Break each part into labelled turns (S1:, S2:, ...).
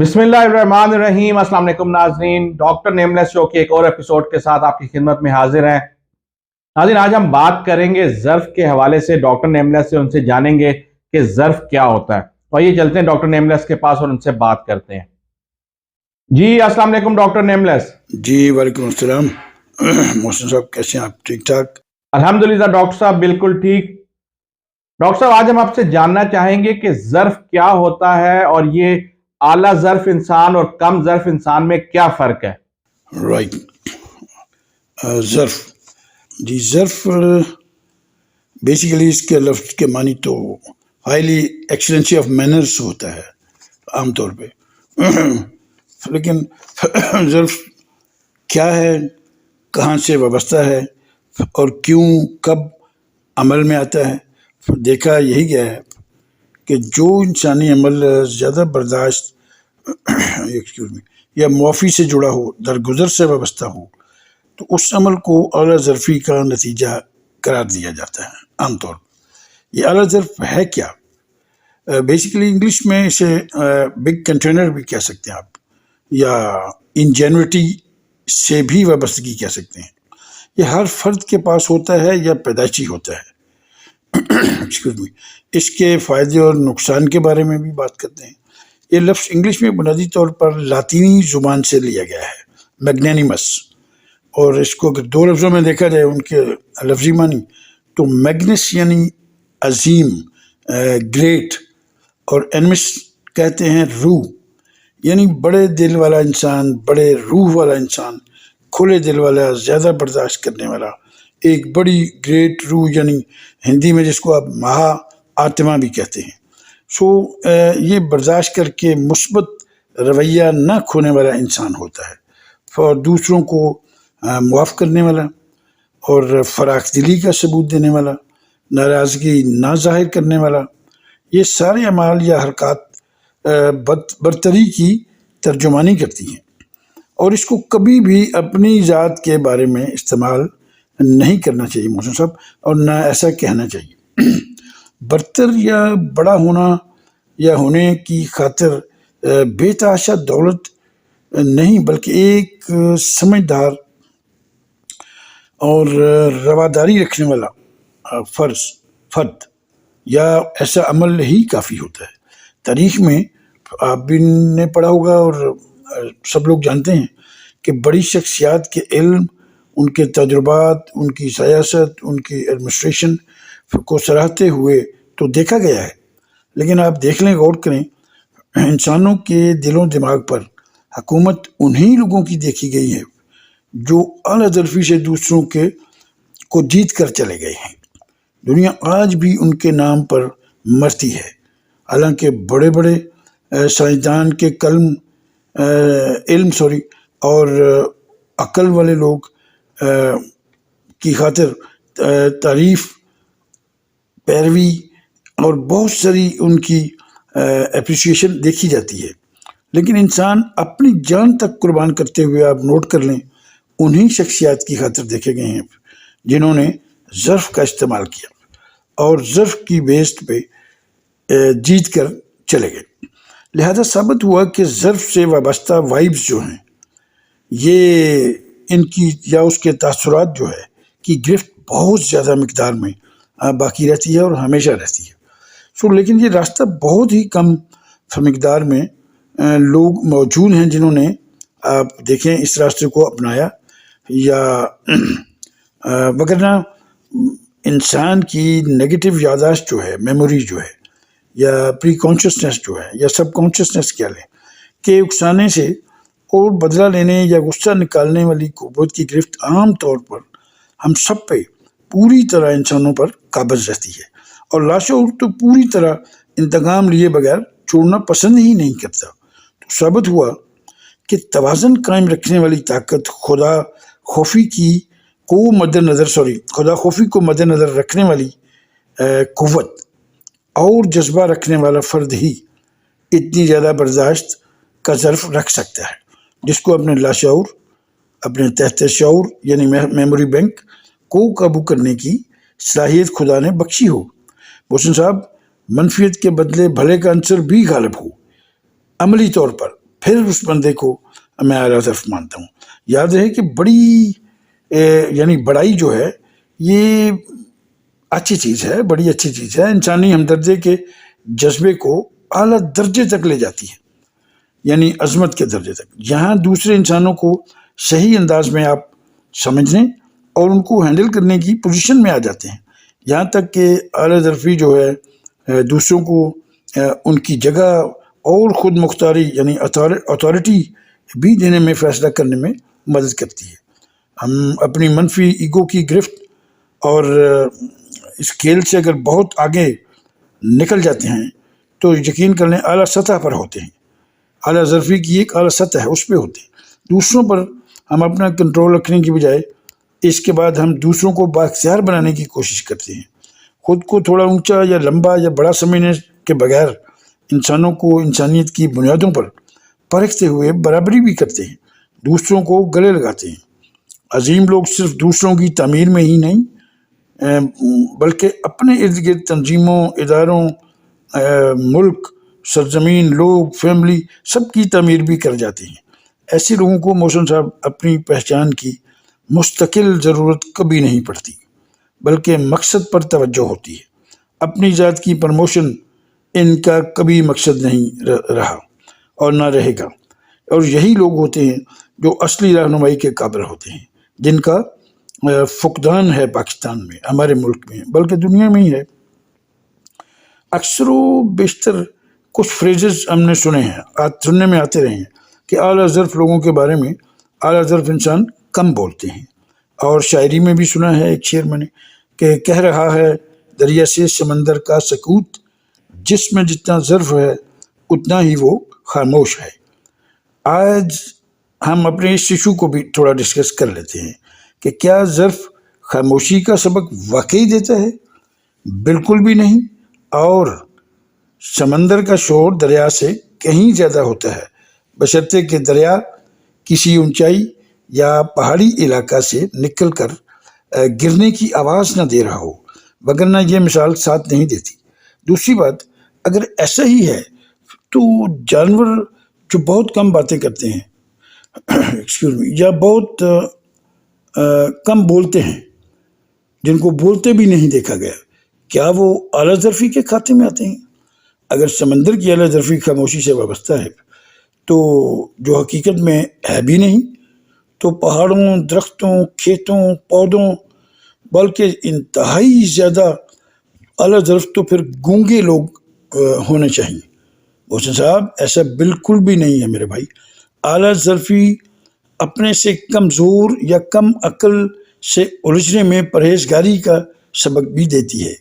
S1: بسم اللہ الرحمن الرحیم۔ السلام علیکم ناظرین، ڈاکٹر نیملیس شو کے ایک اور ایپیسوڈ کے ساتھ آپ کی خدمت میں حاضر ہیں۔ ناظرین، آج ہم بات کریں گے ظرف کے حوالے سے، ڈاکٹر نیملیس سے ان سے جانیں گے کہ ظرف کیا ہوتا ہے۔ تو آئیے چلتے ہیں ڈاکٹر نیملیس کے پاس اور ان سے بات کرتے ہیں۔ جی السلام علیکم ڈاکٹر نیملیس۔
S2: جی وعلیکم السلام۔ محسن صاحب کیسے ہیں آپ؟ ٹھیک ٹھاک؟
S1: الحمدللہ ڈاکٹر صاحب بالکل ٹھیک۔ ڈاکٹر صاحب آج ہم آپ سے جاننا چاہیں گے کہ ظرف کیا ہوتا ہے اور یہ اعلیٰ ظرف انسان اور کم ظرف انسان میں کیا فرق ہے؟
S2: رائٹ۔ ظرف، جی ظرف بیسیکلی اس کے لفظ کے معنی تو ہائیلی ایکسلنسی آف مینرز ہوتا ہے عام طور پہ، لیکن ظرف کیا ہے، کہاں سے وابستہ ہے اور کیوں کب عمل میں آتا ہے؟ دیکھا یہی گیا ہے کہ جو انسانی عمل زیادہ برداشت یا معافی سے جڑا ہو، درگزر سے وابستہ ہو، تو اس عمل کو اعلیٰ ظرفی کا نتیجہ قرار دیا جاتا ہے عام طور پر۔ یہ اعلیٰ ظرف ہے کیا؟ بیسیکلی انگلش میں اسے بگ کنٹینر بھی کہہ سکتے ہیں آپ، یا انجینوٹی سے بھی وابستگی کہہ سکتے ہیں۔ یہ ہر فرد کے پاس ہوتا ہے یا پیدائشی ہوتا ہے۔ اس کے فائدے اور نقصان کے بارے میں بھی بات کرتے ہیں۔ یہ لفظ انگلش میں بنیادی طور پر لاطینی زبان سے لیا گیا ہے، میگنینیمس، اور اس کو اگر دو لفظوں میں دیکھا جائے ان کے لفظی معنی، تو میگنس یعنی عظیم، گریٹ، اور اینمس کہتے ہیں روح، یعنی بڑے دل والا انسان، بڑے روح والا انسان، کھلے دل والا، زیادہ برداشت کرنے والا، ایک بڑی گریٹ روح، یعنی ہندی میں جس کو آپ مہا آتما بھی کہتے ہیں۔ یہ برداشت کر کے مثبت رویہ نہ کھونے والا انسان ہوتا ہے، اور دوسروں کو معاف کرنے والا اور فراخ دلی کا ثبوت دینے والا، ناراضگی نہ ظاہر کرنے والا۔ یہ سارے اعمال یا حرکات برتری کی ترجمانی کرتی ہیں، اور اس کو کبھی بھی اپنی ذات کے بارے میں استعمال نہیں کرنا چاہیے محسن صاحب، اور نہ ایسا کہنا چاہیے۔ برتر یا بڑا ہونا یا ہونے کی خاطر بے تحاشا دولت نہیں، بلکہ ایک سمجھدار اور رواداری رکھنے والا فرد یا ایسا عمل ہی کافی ہوتا ہے۔ تاریخ میں آپ بھی نے پڑھا ہوگا اور سب لوگ جانتے ہیں کہ بڑی شخصیات کے علم، ان کے تجربات، ان کی سیاست، ان کی ایڈمنسٹریشن کو سراہتے ہوئے تو دیکھا گیا ہے، لیکن آپ دیکھ لیں، غور کریں، انسانوں کے دل و دماغ پر حکومت انہی لوگوں کی دیکھی گئی ہے جو اعلیٰ ظرفی سے دوسروں کو جیت کر چلے گئے ہیں۔ دنیا آج بھی ان کے نام پر مرتی ہے، حالانکہ بڑے بڑے سائنسدان کے علم اور عقل والے لوگ کی خاطر تعریف، پیروی اور بہت ساری ان کی اپریسیشن دیکھی جاتی ہے، لیکن انسان اپنی جان تک قربان کرتے ہوئے آپ نوٹ کر لیں، انہی شخصیات کی خاطر دیکھے گئے ہیں جنہوں نے ظرف کا استعمال کیا اور ظرف کی بیس پہ جیت کر چلے گئے۔ لہذا ثابت ہوا کہ ظرف سے وابستہ وائبز جو ہیں، یہ ان کی یا اس کے تاثرات جو ہے کی گرفت بہت زیادہ مقدار میں باقی رہتی ہے اور ہمیشہ رہتی ہے۔ لیکن یہ راستہ بہت ہی کم مقدار میں لوگ موجود ہیں جنہوں نے آپ دیکھیں اس راستے کو اپنایا، یا وگرنہ انسان کی نیگیٹو یادداشت جو ہے، میموری جو ہے، یا پری کانشسنس جو ہے، یا سب کانشسنس کیا لیں، کہ اکسانے سے اور بدلہ لینے یا غصہ نکالنے والی قوت کی گرفت عام طور پر ہم سب پہ پوری طرح انسانوں پر قابض رہتی ہے، اور لاشعور تو پوری طرح انتقام لیے بغیر چھوڑنا پسند ہی نہیں کرتا۔ تو ثابت ہوا کہ توازن قائم رکھنے والی طاقت، خدا خوفی کو مد نظر رکھنے والی قوت اور جذبہ رکھنے والا فرد ہی اتنی زیادہ برداشت کا ظرف رکھ سکتا ہے، جس کو اپنے لاشعور، اپنے تحت شعور یعنی میموری بینک کو قابو کرنے کی صلاحیت خدا نے بخشی ہو۔ محسن صاحب، منفیت کے بدلے بھلے کا عنصر بھی غالب ہو، عملی طور پر پھر اس بندے کو میں اعلیٰ ظرف مانتا ہوں۔ یاد رہے کہ یعنی بڑائی جو ہے یہ اچھی چیز ہے، بڑی اچھی چیز ہے، انسانی ہمدردی کے جذبے کو اعلیٰ درجے تک لے جاتی ہے، یعنی عظمت کے درجے تک، جہاں دوسرے انسانوں کو صحیح انداز میں آپ سمجھنے اور ان کو ہینڈل کرنے کی پوزیشن میں آ جاتے ہیں، یہاں تک کہ اعلیٰ ظرفی جو ہے دوسروں کو ان کی جگہ اور خود مختاری یعنی اتھارٹی بھی دینے میں، فیصلہ کرنے میں مدد کرتی ہے۔ ہم اپنی منفی ایگو کی گرفت اور اس کھیل سے اگر بہت آگے نکل جاتے ہیں تو یقین کر لیں اعلیٰ سطح پر ہوتے ہیں، اعلیٰ ظرفی کی ایک اعلیٰ سطح ہے، اس پہ ہوتے ہیں۔ دوسروں پر ہم اپنا کنٹرول رکھنے کی بجائے اس کے بعد ہم دوسروں کو بااختیار بنانے کی کوشش کرتے ہیں، خود کو تھوڑا اونچا یا لمبا یا بڑا سمجھنے کے بغیر انسانوں کو انسانیت کی بنیادوں پر پرکھتے ہوئے برابری بھی کرتے ہیں، دوسروں کو گلے لگاتے ہیں۔ عظیم لوگ صرف دوسروں کی تعمیر میں ہی نہیں بلکہ اپنے ارد گرد تنظیموں، اداروں، ملک، سرزمین، لوگ، فیملی سب کی تعمیر بھی کر جاتے ہیں۔ ایسے لوگوں کو محسن صاحب اپنی پہچان کی مستقل ضرورت کبھی نہیں پڑتی، بلکہ مقصد پر توجہ ہوتی ہے۔ اپنی ذات کی پروموشن ان کا کبھی مقصد نہیں رہا اور نہ رہے گا، اور یہی لوگ ہوتے ہیں جو اصلی رہنمائی کے قابل ہوتے ہیں، جن کا فقدان ہے پاکستان میں، ہمارے ملک میں، بلکہ دنیا میں ہی ہے۔ اکثر و بیشتر کچھ فریزز ہم نے سننے میں آتے رہے ہیں کہ اعلیٰ ظرف لوگوں کے بارے میں اعلیٰ ظرف انسان کم بولتے ہیں، اور شاعری میں بھی سنا ہے ایک شعر میں نے کہ کہہ رہا ہے دریا سے سمندر کا سکوت، جس میں جتنا ظرف ہے اتنا ہی وہ خاموش ہے۔ آج ہم اپنے اس ایشو کو بھی تھوڑا ڈسکس کر لیتے ہیں کہ کیا ظرف خاموشی کا سبق واقعی دیتا ہے؟ بالکل بھی نہیں، اور سمندر کا شور دریا سے کہیں زیادہ ہوتا ہے، بشرطے کہ دریا کسی اونچائی یا پہاڑی علاقہ سے نکل کر گرنے کی آواز نہ دے رہا ہو، وگرنہ یہ مثال ساتھ نہیں دیتی۔ دوسری بات، اگر ایسا ہی ہے تو جانور جو بہت کم باتیں کرتے ہیں یا بہت کم بولتے ہیں، جن کو بولتے بھی نہیں دیکھا گیا، کیا وہ اعلیٰ ظرفی کے کھاتے میں آتے ہیں؟ اگر سمندر کی اعلیٰ ظرفی خاموشی سے وابستہ ہے تو جو حقیقت میں ہے بھی نہیں، تو پہاڑوں، درختوں، کھیتوں، پودوں، بلکہ انتہائی زیادہ اعلیٰ ظرف تو پھر گونگے لوگ ہونے چاہیے۔ محسن صاحب ایسا بالکل بھی نہیں ہے میرے بھائی۔ اعلیٰ ظرفی اپنے سے کمزور یا کم عقل سے الجھنے میں پرہیزگاری کا سبق بھی دیتی ہے،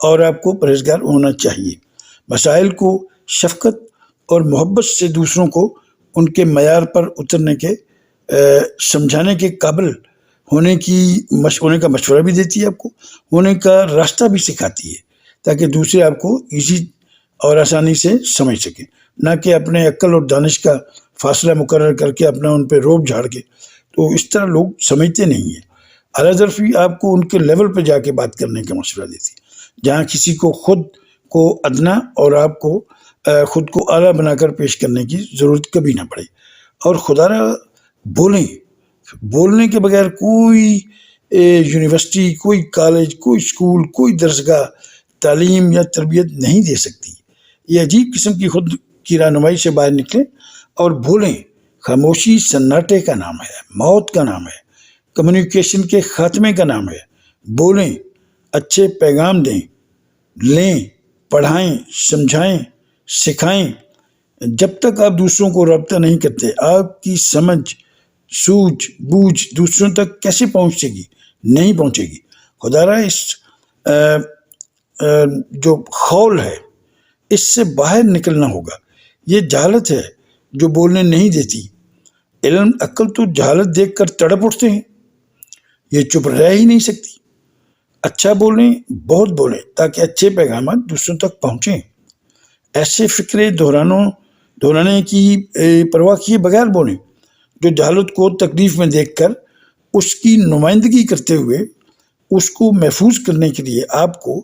S2: اور آپ کو پرہیزگار ہونا چاہیے۔ مسائل کو شفقت اور محبت سے دوسروں کو ان کے معیار پر اترنے کے سمجھانے کے قابل ہونے کا مشورہ بھی دیتی ہے، آپ کو ہونے کا راستہ بھی سکھاتی ہے، تاکہ دوسرے آپ کو ایزی اور آسانی سے سمجھ سکیں، نہ کہ اپنے عقل اور دانش کا فاصلہ مقرر کر کے اپنا ان پہ روب جھاڑ کے۔ تو اس طرح لوگ سمجھتے نہیں ہیں۔ اعلیٰ ظرفی آپ کو ان کے لیول پہ جا کے بات کرنے کا مشورہ دیتی ہے، جہاں کسی کو خود کو ادنا اور آپ کو خود کو اعلیٰ بنا کر پیش کرنے کی ضرورت کبھی نہ پڑے۔ اور خدا را بولنے کے بغیر کوئی یونیورسٹی، کوئی کالج، کوئی اسکول، کوئی درسگاہ تعلیم یا تربیت نہیں دے سکتی۔ یہ عجیب قسم کی خود کی رہنمائی سے باہر نکلیں اور بولیں۔ خاموشی سناٹے کا نام ہے، موت کا نام ہے، کمیونیکیشن کے خاتمے کا نام ہے۔ بولیں، اچھے پیغام دیں، لیں، پڑھائیں، سمجھائیں، سکھائیں۔ جب تک آپ دوسروں کو رابطہ نہیں کرتے، آپ کی سمجھ، سوجھ بوجھ دوسروں تک کیسے پہنچے گی؟ نہیں پہنچے گی۔ خدا را اس جو خول ہے اس سے باہر نکلنا ہوگا۔ یہ جہالت ہے جو بولنے نہیں دیتی۔ علم عقل تو جہالت دیکھ کر تڑپ اٹھتے ہیں، یہ چپ رہ ہی نہیں سکتی۔ اچھا بولیں، بہت بولیں، تاکہ اچھے پیغامات دوسروں تک پہنچیں۔ ایسے فکرے دہرانے کی پرواہ کیے بغیر بولیں۔ جو جہالت کو تکلیف میں دیکھ کر اس کی نمائندگی کرتے ہوئے اس کو محفوظ کرنے کے لیے آپ کو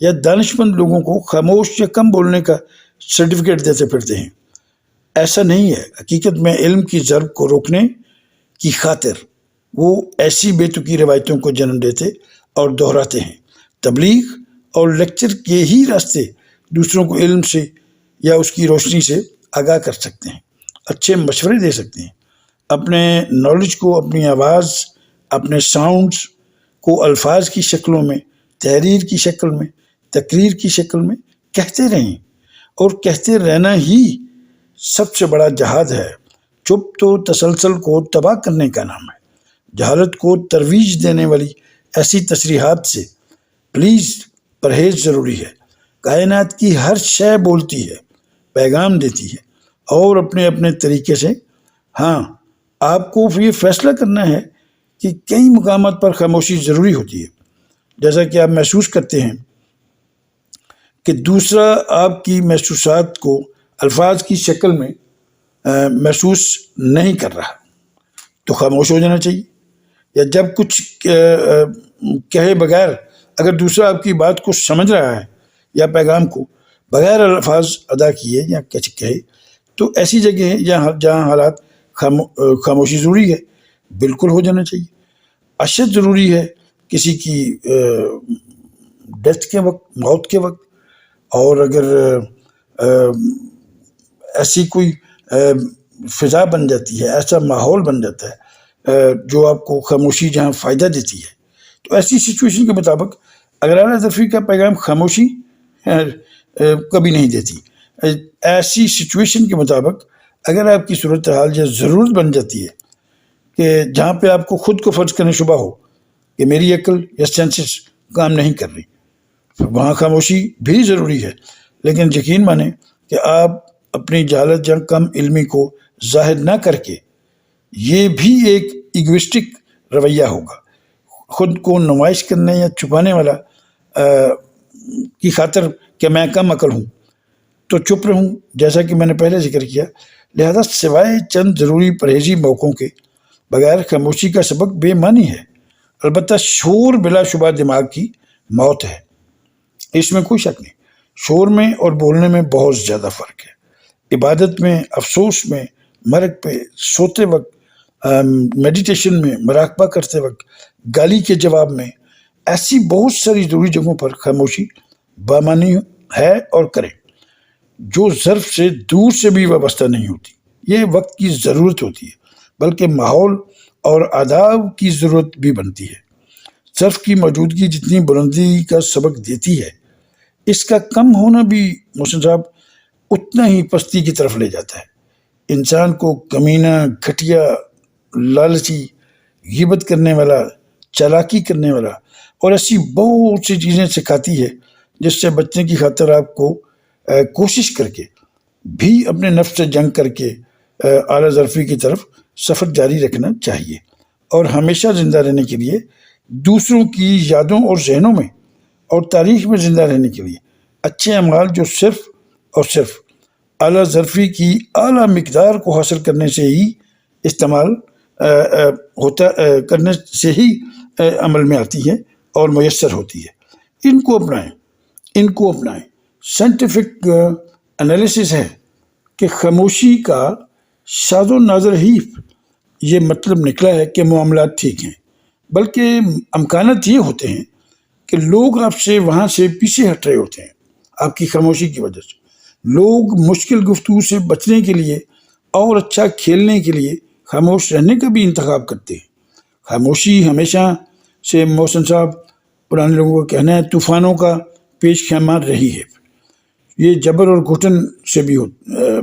S2: یا دانشمند لوگوں کو خاموش یا کم بولنے کا سرٹیفکیٹ دیتے پھرتے ہیں، ایسا نہیں ہے. حقیقت میں علم کی ضرب کو روکنے کی خاطر وہ ایسی بے تکی روایتوں کو جنم دیتے اور دہراتے ہیں. تبلیغ اور لیکچر کے ہی راستے دوسروں کو علم سے یا اس کی روشنی سے آگاہ کر سکتے ہیں، اچھے مشورے دے سکتے ہیں. اپنے نالج کو، اپنی آواز، اپنے ساؤنڈز کو الفاظ کی شکلوں میں، تحریر کی شکل میں، تقریر کی شکل میں کہتے رہیں، اور کہتے رہنا ہی سب سے بڑا جہاد ہے. چپ تو تسلسل کو تباہ کرنے کا نام ہے. جہالت کو ترویج دینے والی ایسی تصریحات سے پلیز پرہیز ضروری ہے. کائنات کی ہر شے بولتی ہے، پیغام دیتی ہے، اور اپنے اپنے طریقے سے. ہاں، آپ کو یہ فیصلہ کرنا ہے کہ کئی مقامات پر خاموشی ضروری ہوتی ہے، جیسا کہ آپ محسوس کرتے ہیں کہ دوسرا آپ کی محسوسات کو الفاظ کی شکل میں محسوس نہیں کر رہا تو خاموش ہو جانا چاہیے. یا جب کچھ کہے بغیر اگر دوسرا آپ کی بات کو سمجھ رہا ہے یا پیغام کو بغیر الفاظ ادا کیے یا کہے، تو ایسی جگہ ہے جہاں حالات خاموشی ضروری ہے، بالکل ہو جانا چاہیے. اشد ضروری ہے کسی کی ڈیتھ کے وقت، موت کے وقت. اور اگر ایسی کوئی فضا بن جاتی ہے، ایسا ماحول بن جاتا ہے جو آپ کو خاموشی جہاں فائدہ دیتی ہے، تو ایسی سچویشن کے مطابق اگر اعلیٰ ظرفی کا پیغام خاموشی کبھی نہیں دیتی. ایسی سچویشن کے مطابق اگر آپ کی صورتحال یا ضرورت بن جاتی ہے کہ جہاں پہ آپ کو خود کو فرض کرنے شبہ ہو کہ میری عقل یا سینسز کام نہیں کر رہی، وہاں خاموشی بھی ضروری ہے. لیکن یقین مانیں کہ آپ اپنی جہالت یا کم علمی کو ظاہر نہ کر کے، یہ بھی ایک ایگوسٹک رویہ ہوگا. خود کو نمائش کرنے یا چھپانے والا کی خاطر کہ میں کم عقل ہوں تو چپ رہوں، جیسا کہ میں نے پہلے ذکر کیا. لہذا سوائے چند ضروری پرہیزی موقعوں کے بغیر خاموشی کا سبق بے معنی ہے. البتہ شور بلا شبہ دماغ کی موت ہے، اس میں کوئی شک نہیں. شور میں اور بولنے میں بہت زیادہ فرق ہے. عبادت میں، افسوس میں، مرگ پہ، سوتے وقت، میڈیٹیشن میں، مراقبہ کرتے وقت، گالی کے جواب میں، ایسی بہت ساری ضروری جگہوں پر خاموشی بامانی ہے اور کریں، جو ظرف سے دور سے بھی وابستہ نہیں ہوتی. یہ وقت کی ضرورت ہوتی ہے، بلکہ ماحول اور آداب کی ضرورت بھی بنتی ہے. ظرف کی موجودگی جتنی بلندی کا سبق دیتی ہے، اس کا کم ہونا بھی محسن صاحب اتنا ہی پستی کی طرف لے جاتا ہے. انسان کو کمینہ، گھٹیا، لالچی، غیبت کرنے والا، چالاکی کرنے والا اور ایسی بہت سی چیزیں سکھاتی ہے جس سے بچنے کی خاطر آپ کو کوشش کر کے بھی اپنے نفس سے جنگ کر کے اعلیٰ ظرفی کی طرف سفر جاری رکھنا چاہیے. اور ہمیشہ زندہ رہنے کے لیے، دوسروں کی یادوں اور ذہنوں میں اور تاریخ میں زندہ رہنے کے لیے اچھے اعمال جو صرف اور صرف اعلیٰ ظرفی کی اعلیٰ مقدار کو حاصل کرنے سے ہی استعمال کرنے سے ہی عمل میں آتی ہے اور میسر ہوتی ہے. ان کو اپنائیں. سائنٹیفک انالیسس ہے کہ خاموشی کا شاذ و نادر ہی یہ مطلب نکلا ہے کہ معاملات ٹھیک ہیں، بلکہ امکانات یہ ہوتے ہیں کہ لوگ آپ سے وہاں سے پیچھے ہٹ رہے ہوتے ہیں آپ کی خاموشی کی وجہ سے. لوگ مشکل گفتگو سے بچنے کے لیے اور اچھا کھیلنے کے لیے خاموش رہنے کا بھی انتخاب کرتے ہیں. خاموشی ہمیشہ سے محسن صاحب پرانے لوگوں کا کہنا ہے طوفانوں کا پیش خیمہ رہی ہے. یہ جبر اور گھٹن سے بھی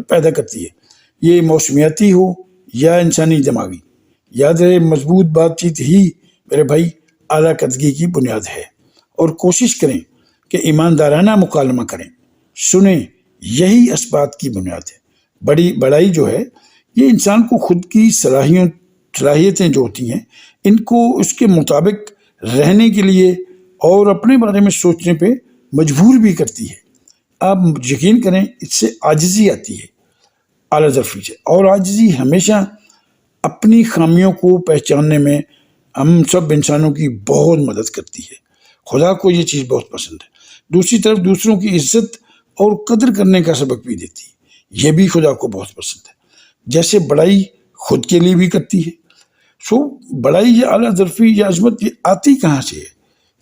S2: پیدا کرتی ہے، یہ موسمیاتی ہو یا انسانی دماغی. یاد رہے مضبوط بات چیت ہی میرے بھائی اعلیٰ قدگی کی بنیاد ہے. اور کوشش کریں کہ ایماندارانہ مکالمہ کریں، سنیں، یہی اس بات کی بنیاد ہے. بڑائی جو ہے یہ انسان کو خود کی صلاحیتیں جو ہوتی ہیں ان کو اس کے مطابق رہنے کے لیے اور اپنے بارے میں سوچنے پہ مجبور بھی کرتی ہے. آپ یقین کریں اس سے عاجزی آتی ہے اعلیٰ ظرفی سے، اور عاجزی ہمیشہ اپنی خامیوں کو پہچاننے میں ہم سب انسانوں کی بہت مدد کرتی ہے. خدا کو یہ چیز بہت پسند ہے. دوسری طرف دوسروں کی عزت اور قدر کرنے کا سبق بھی دیتی ہے. یہ بھی خدا کو بہت پسند ہے. جیسے بڑائی خود کے لیے بھی کرتی ہے. سو بڑائی یا اعلیٰ ظرفی یا عظمت یہ آتی کہاں سے ہے؟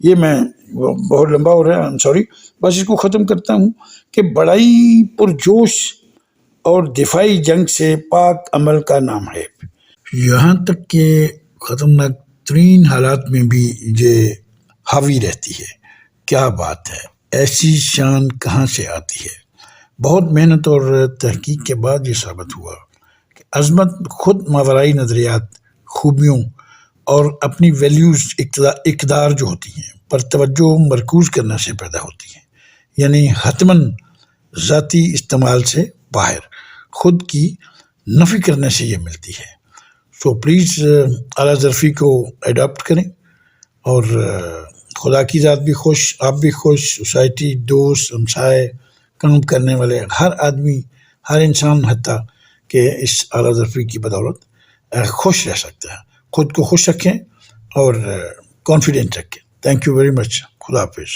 S2: یہ میں بہت لمبا ہو رہا ہے، سوری، بس اس کو ختم کرتا ہوں کہ بڑائی پرجوش اور دفاعی جنگ سے پاک عمل کا نام ہے. یہاں تک کہ خطرناک ترین حالات میں بھی یہ حاوی رہتی ہے. کیا بات ہے، ایسی شان کہاں سے آتی ہے؟ بہت محنت اور تحقیق کے بعد یہ ثابت ہوا کہ عظمت خود ماورائی نظریات، خوبیوں اور اپنی ویلیوز، اقدار جو ہوتی ہیں پر توجہ مرکوز کرنے سے پیدا ہوتی ہیں. یعنی حتماً ذاتی استعمال سے باہر خود کی نفی کرنے سے یہ ملتی ہے. سو پلیز اعلیٰ ظرفی کو اڈاپٹ کریں، اور خدا کی ذات بھی خوش، آپ بھی خوش، سوسائٹی، دوست، ہمسائے، کام کرنے والے، ہر آدمی، ہر انسان حتیٰ کہ اس اعلیٰ ظرفی کی بدولت خوش رہ سکتا ہے. خود کو خوش رکھیں اور کانفیڈنٹ رکھیں. Thank you very much. خدا حافظ.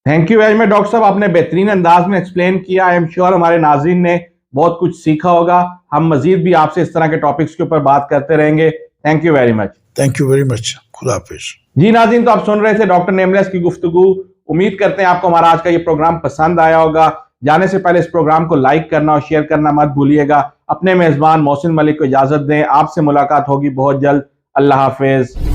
S1: Thank you very much doctor صاحب، آپ نے بہترین انداز میں ایکسپلین کیا. آئی ایم شیور ہمارے ناظرین نے بہت کچھ سیکھا ہوگا. ہم مزید بھی آپ سے اس طرح کے ٹاپکس کے اوپر بات کرتے رہیں گے. Thank you very much.
S2: Thank you very much. خدا حافظ.
S1: جی ناظرین، تو آپ سن رہے تھے ڈاکٹر نیملیس کی گفتگو. امید کرتے ہیں آپ کو ہمارا آج کا یہ پروگرام پسند آیا ہوگا. جانے سے پہلے اس پروگرام کو لائک کرنا اور شیئر کرنا مت بھولیے گا. اپنے میزبان محسن ملک کو اجازت دیں. آپ سے ملاقات ہوگی بہت جلد. اللہ حافظ.